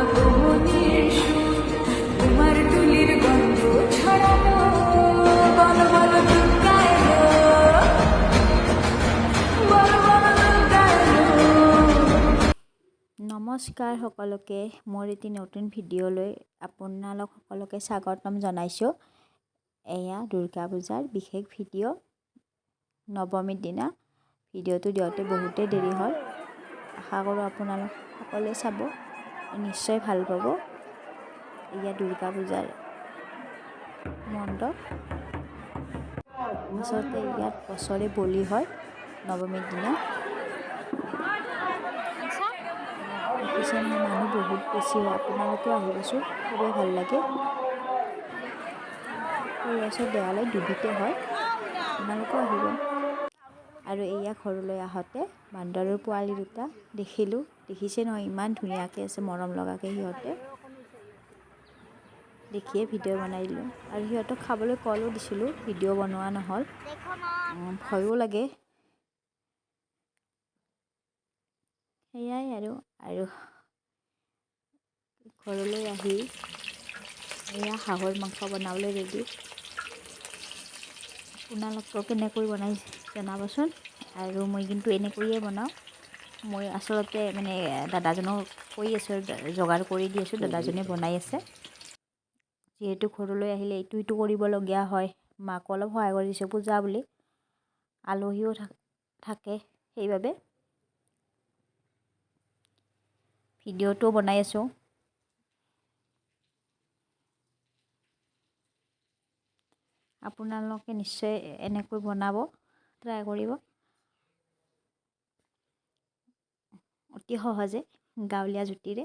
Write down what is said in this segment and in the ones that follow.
আগমনেৰ সুৰ তোমাৰ তুলিৰ গন্ধ ছড়ানো বলো বলো দুৰ্গা এলো বলো বলো দুৰ্গা এলো। নমস্কাৰ সকলোকে মোৰ এটি নতুন ভিডিঅ'লৈ আপোনালোক সকলোকে স্বাগতম জনাইছোঁ। এয়া দুৰ্গা পূজাৰ বিশেষ ভিডিঅ' নৱমীৰ দিনা ভিডিঅ'টো দিওঁতে বহুতেই দেৰি হ'ল। আশা কৰোঁ আপোনালোক সকলোৱে চাব, নিশ্চয় ভাল পাব। এয়া দুৰ্গা পূজাৰ মণ্ডপ। আচলতে ইয়াত বছৰে বলি হয় নৱমীৰ দিনা। মানুহ বহুত বেছি হয়, আপোনালোকেও আহিবচোন, খুবেই ভাল লাগে। পৰিয়ালৰ দেৱালয় দুবিতে হয়, আপোনালোকেও আহিব। আৰু এয়া ঘৰলৈ আহোঁতে বান্দৰৰ পোৱালি দুটা দেখিলোঁ, দেখিছে নহয় ইমান ধুনীয়াকৈ আছে, মৰম লগাকৈ সিহঁতে। দেখিয়ে ভিডিঅ' বনাই দিলোঁ আৰু সিহঁতক খাবলৈ কলো দিছিলোঁ, ভিডিঅ' বনোৱা নহ'ল, ভয়ো লাগে। সেয়াই আৰু ঘৰলৈ আহি এয়া হাঁহৰ মাংস বনাবলৈ ৰেডি। আপোনালোকেও কেনেকৈ বনাই জনাবচোন। আৰু মই কিন্তু এনেকৈয়ে বনাওঁ। মই আচলতে মানে দাদাজনক কৈ আছোঁ, যোগাৰ কৰি দি আছোঁ, দাদাজনে বনাই আছে। যিহেতু ঘৰলৈ আহিলে ইটো সিটো কৰিবলগীয়া হয়, মাকো অলপ সহায় কৰি দিছোঁ, পূজা বুলি আলহীও থাকে, সেইবাবে ভিডিঅ'টোও বনাই আছোঁ। আপোনালোকে নিশ্চয় এনেকৈ বনাব, ট্ৰাই কৰিব। অতি সহজে গাঁৱলীয়া জুতিৰে।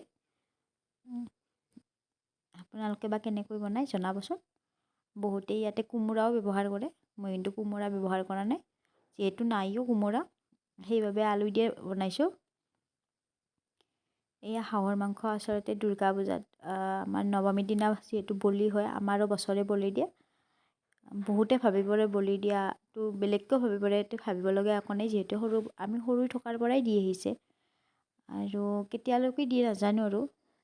আপোনালোকে বা কেনেকৈ বনাই জনাবচোন। বহুতেই ইয়াতে কোমোৰাও ব্যৱহাৰ কৰে, মই কিন্তু কোমোৰা ব্যৱহাৰ কৰা নাই, যিহেতু নাইও কোমোৰা, সেইবাবে আলু দিয়ে বনাইছোঁ। এয়া হাঁহৰ মাংস আচলতে দুৰ্গা পূজাত আমাৰ নৱমীৰ দিনা যিহেতু বলি হয়, আমাৰো বছৰে বলি দিয়ে। বহুতে ভাবি পৰে বলি দিয়াটো বেলেগকেও ভাবি পৰে, ভাবিবলগীয়া একো নাই, যিহেতু আমি সৰু থকাৰ পৰাই দি আহিছে। আৰু কেতিয়ালৈকে দিয়ে নাজানো, আৰু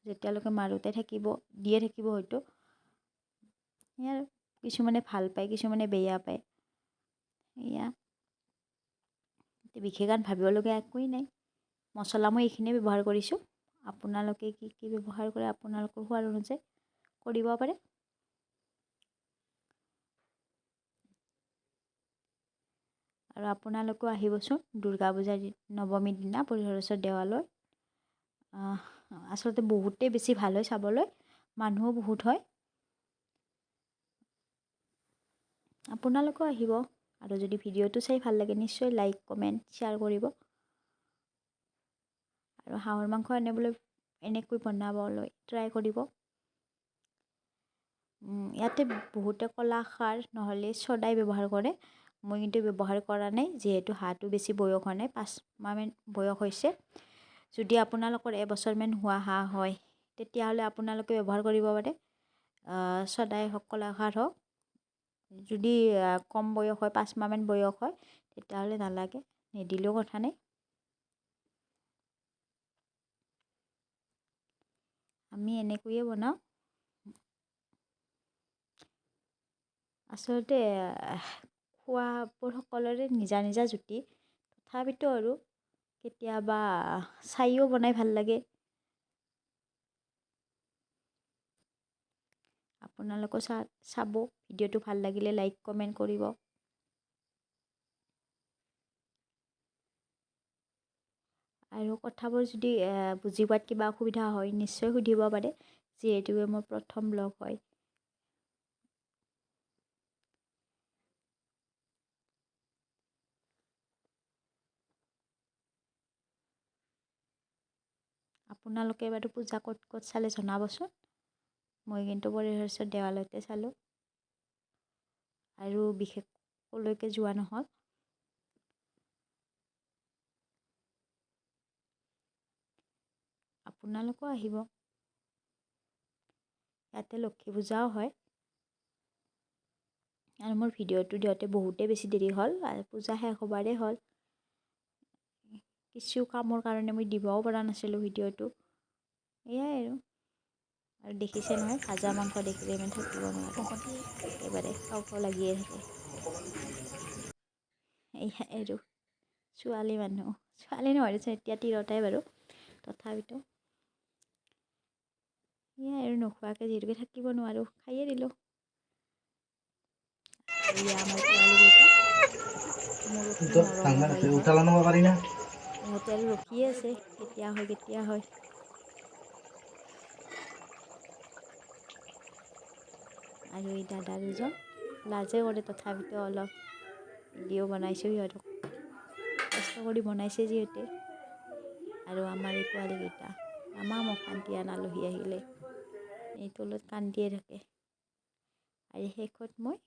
যেতিয়ালৈকে মা দেউতাই থাকিব দিয়ে থাকিব হয়তো। সেয়া কিছুমানে ভাল পায়, কিছুমানে বেয়া পায়। এয়া বিশেষ গান ভাবিবলগীয়া একোৱেই নাই। মছলা মই এইখিনিয়ে ব্যৱহাৰ কৰিছোঁ, আপোনালোকে কি কি ব্যৱহাৰ কৰে আপোনালোকৰ সোৱাদ অনুযায়ী কৰিব পাৰে। আৰু আপোনালোকেও আহিবচোন দুৰ্গা পূজাৰ নৱমীৰ দিনা পৰিহৰেশ্বৰ দেৱালয়। আচলতে বহুতেই বেছি ভাল হয় চাবলৈ, মানুহো বহুত হয়। আপোনালোকেও আহিব, আৰু যদি ভিডিঅ'টো চাই ভাল লাগে নিশ্চয় লাইক কমেণ্ট শ্বেয়াৰ কৰিব। আৰু হাঁহৰ মাংস এনেকৈ বনাবলৈ ট্ৰাই কৰিব। ইয়াতে বহুতে কলাখাৰ নহ'লে ছ'ডাই ব্যৱহাৰ কৰে, মই কিন্তু ব্যৱহাৰ কৰা নাই, যিহেতু হাঁহটো বেছি বয়স হোৱা নাই, 5 মাহমান বয়স হৈছে। যদি আপোনালোকৰ এবছৰমান হোৱা হাঁহ হয়, তেতিয়াহ'লে আপোনালোকে ব্যৱহাৰ কৰিব পাৰে, ছ'ডাই হওক কলাখাৰ হওক। যদি কম বয়স হয়, 5 মাহমান বয়স হয়, তেতিয়াহ'লে নালাগে, নিদিলেও কথা নাই। আমি এনেকৈয়ে বনাওঁ। আচলতে খোৱাবোৰ সকলোৰে নিজা নিজা জুতি, তথাপিতো আৰু কেতিয়াবা চাইও বনাই ভাল লাগে। আপোনালোকেও চাব, ভিডিঅ'টো ভাল লাগিলে লাইক কমেণ্ট কৰিব। আৰু কথাবোৰ যদি বুজি পোৱাত কিবা অসুবিধা হয় নিশ্চয় সুধিব পাৰে, যিহেতুকে মোৰ প্ৰথম ব্লগ হয়। আপোনালোকে বাৰু পূজা ক'ত ক'ত চালে জনাবচোন। মই কিন্তু পৰিহৰেশ্বৰ দেৱালয়তে চালোঁ, আৰু বিশেষ ক'লৈকে যোৱা নহ'ল। আপোনালোকেও আহিব, ইয়াতে লক্ষী পূজাও হয়। আৰু মোৰ ভিডিঅ'টো দিওঁতে বহুতেই বেছি দেৰি হ'ল, আৰু পূজা শেষ হ'বাৰে হ'ল। কিছু কামৰ কাৰণে মই দিবও পৰা নাছিলোঁ ভিডিঅ'টো, এয়াই আৰু। আৰু দেখিছে নহয় ভাজা মাংস দেখিলে ইমান থাকিব নোৱাৰে, একেবাৰে খাওঁ খাওঁ লাগিয়ে থাকে। এইয়া আৰু ছোৱালী মানুহ, ছোৱালী নহয় এতিয়া তিৰোতাই বাৰু, তথাপিতো এয়াই আৰু নোখোৱাকৈ যিহেতুকে থাকিব নোৱাৰোঁ, খায়ে দিলোঁ। এয়া আমাৰ পোৱালীকেইটা মোৰো কি মৰমৰ হয় ইহঁত। ইহঁতে আৰু ৰখিয়ে আছে কেতিয়া হয় কেতিয়া হয়। আৰু এই দাদা দুজন লাজে কৰে, তথাপিতো অলপ ভিডিঅ' বনাইছোঁ সিহঁতক, কষ্ট কৰি বনাইছে যিহেতু। আৰু আমাৰ এই পোৱালীকেইটা তামাম অশান্তি আলহী আহিলে, এই তলত কান্দিয়ে থাকে। আৰু শেষত মই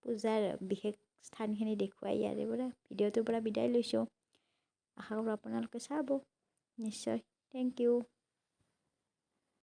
পূজাৰ বিশেষ স্থানখিনি দেখুৱাই ইয়াৰে পৰা ভিডিঅ'টোৰ পৰা বিদায় লৈছোঁ। আশা কৰোঁ আপোনালোকে চাব নিশ্চয়। Thank U.